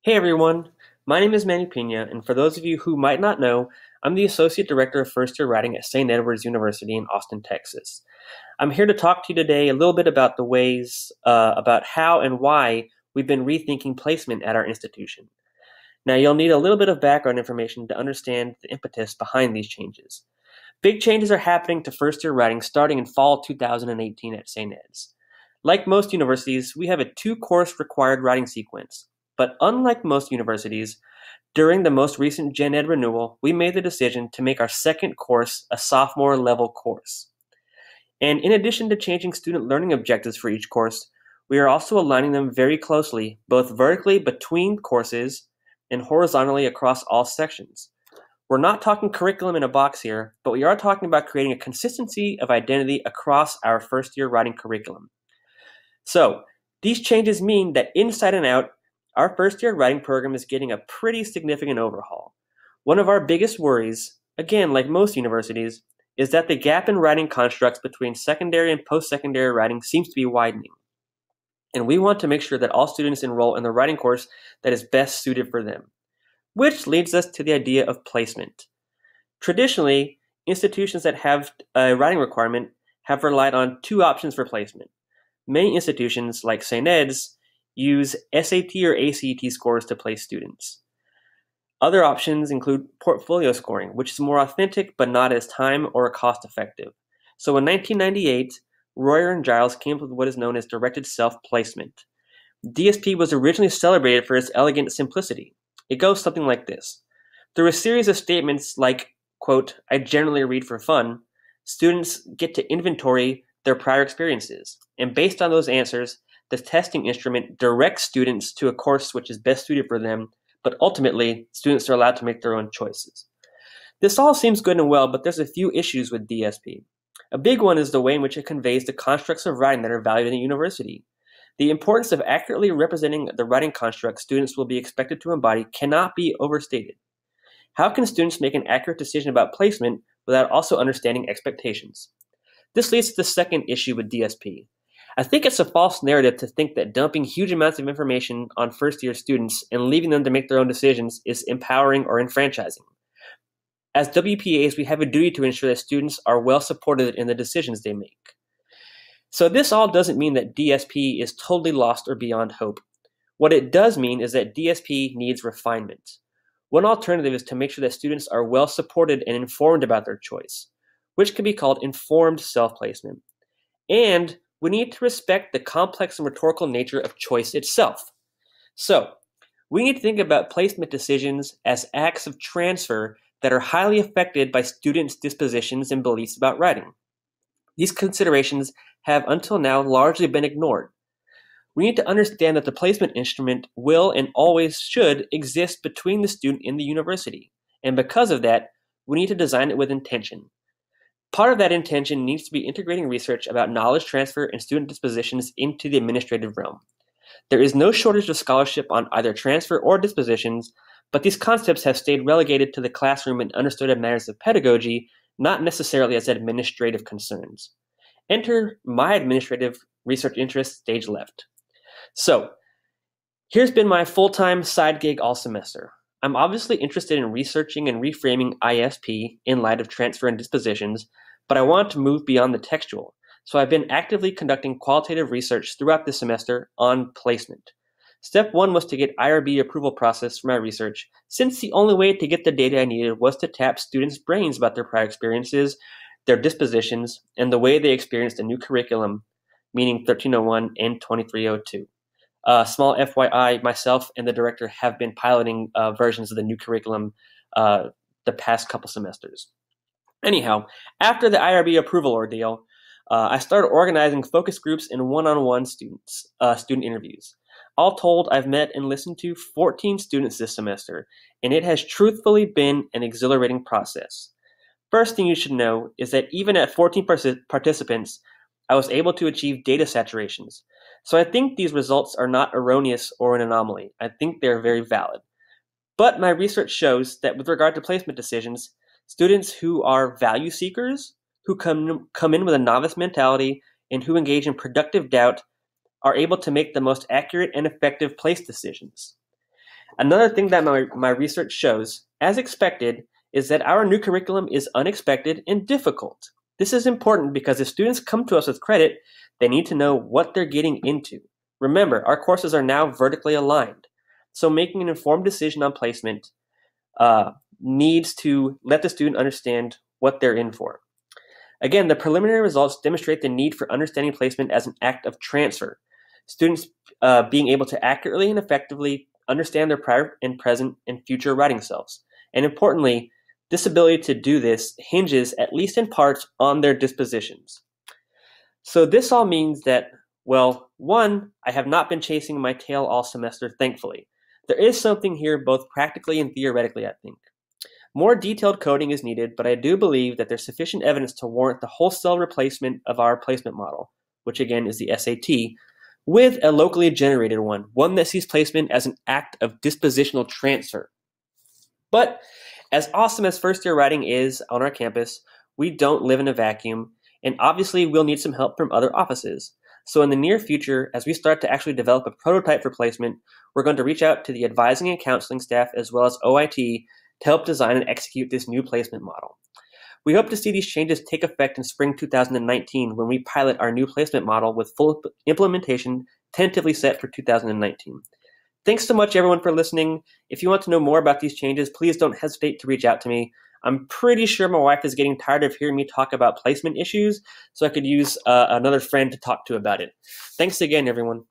Hey everyone, my name is Manny Pena, and for those of you who might not know, I'm the Associate Director of First Year Writing at St. Edward's University in Austin, Texas. I'm here to talk to you today a little bit about the ways, about how and why we've been rethinking placement at our institution. Now, you'll need a little bit of background information to understand the impetus behind these changes. Big changes are happening to first year writing starting in fall 2018 at St. Ed's. Like most universities, we have a two-course required writing sequence. But unlike most universities, during the most recent Gen Ed renewal, we made the decision to make our second course a sophomore level course. And in addition to changing student learning objectives for each course, we are also aligning them very closely, both vertically between courses and horizontally across all sections. We're not talking curriculum in a box here, but we are talking about creating a consistency of identity across our first year writing curriculum. So, these changes mean that inside and out, our first year writing program is getting a pretty significant overhaul. One of our biggest worries, again, like most universities, is that the gap in writing constructs between secondary and post-secondary writing seems to be widening. And we want to make sure that all students enroll in the writing course that is best suited for them. Which leads us to the idea of placement. Traditionally, institutions that have a writing requirement have relied on two options for placement. Many institutions, like St. Ed's, use SAT or ACT scores to place students. Other options include portfolio scoring, which is more authentic but not as time or cost effective. So in 1998, Royer and Giles came up with what is known as directed self-placement. DSP was originally celebrated for its elegant simplicity. It goes something like this. Through a series of statements like, quote, "I generally read for fun," students get to inventory their prior experiences. And based on those answers, the testing instrument directs students to a course which is best suited for them, but ultimately, students are allowed to make their own choices. This all seems good and well, but there's a few issues with DSP. A big one is the way in which it conveys the constructs of writing that are valued in a university. The importance of accurately representing the writing constructs students will be expected to embody cannot be overstated. How can students make an accurate decision about placement without also understanding expectations? This leads to the second issue with DSP. I think it's a false narrative to think that dumping huge amounts of information on first-year students and leaving them to make their own decisions is empowering or enfranchising. As WPAs, we have a duty to ensure that students are well supported in the decisions they make. So this all doesn't mean that DSP is totally lost or beyond hope. What it does mean is that DSP needs refinement. One alternative is to make sure that students are well supported and informed about their choice, which can be called informed self-placement. And we need to respect the complex and rhetorical nature of choice itself. So, we need to think about placement decisions as acts of transfer that are highly affected by students' dispositions and beliefs about writing. These considerations have until now largely been ignored. We need to understand that the placement instrument will and always should exist between the student and the university. And because of that, we need to design it with intention. Part of that intention needs to be integrating research about knowledge transfer and student dispositions into the administrative realm. There is no shortage of scholarship on either transfer or dispositions, but these concepts have stayed relegated to the classroom and understood as matters of pedagogy, not necessarily as administrative concerns. Enter my administrative research interest, stage left. So, here's been my full-time side gig all semester. I'm obviously interested in researching and reframing ISP in light of transfer and dispositions, but I want to move beyond the textual. So I've been actively conducting qualitative research throughout this semester on placement. Step one was to get IRB approval process for my research, since the only way to get the data I needed was to tap students' brains about their prior experiences, their dispositions, and the way they experienced a new curriculum, meaning 1301 and 2302. Small FYI, myself and the director have been piloting versions of the new curriculum the past couple semesters. Anyhow, after the IRB approval ordeal, I started organizing focus groups and one-on-one student interviews. All told, I've met and listened to 14 students this semester, and it has truthfully been an exhilarating process. First thing you should know is that even at 14 participants, I was able to achieve data saturations. So I think these results are not erroneous or an anomaly. I think they're very valid. But my research shows that with regard to placement decisions, students who are value seekers, who come in with a novice mentality, and who engage in productive doubt are able to make the most accurate and effective place decisions. Another thing that my research shows, as expected, is that our new curriculum is unexpected and difficult. This is important because if students come to us with credit, they need to know what they're getting into. Remember, our courses are now vertically aligned, so making an informed decision on placement needs to let the student understand what they're in for. Again, the preliminary results demonstrate the need for understanding placement as an act of transfer. Students being able to accurately and effectively understand their prior and present and future writing selves. And importantly, this ability to do this hinges, at least in part, on their dispositions. So this all means that, well, one, I have not been chasing my tail all semester, thankfully. There is something here both practically and theoretically, I think. More detailed coding is needed, but I do believe that there's sufficient evidence to warrant the wholesale replacement of our placement model, which again is the SAT, with a locally generated one that sees placement as an act of dispositional transfer. But as awesome as first-year writing is on our campus, we don't live in a vacuum, and obviously we'll need some help from other offices. So in the near future, as we start to actually develop a prototype for placement, we're going to reach out to the advising and counseling staff as well as OIT to help design and execute this new placement model. We hope to see these changes take effect in spring 2019 when we pilot our new placement model with full implementation tentatively set for 2019. Thanks so much, everyone, for listening. If you want to know more about these changes, please don't hesitate to reach out to me. I'm pretty sure my wife is getting tired of hearing me talk about placement issues, so I could use another friend to talk to about it. Thanks again, everyone.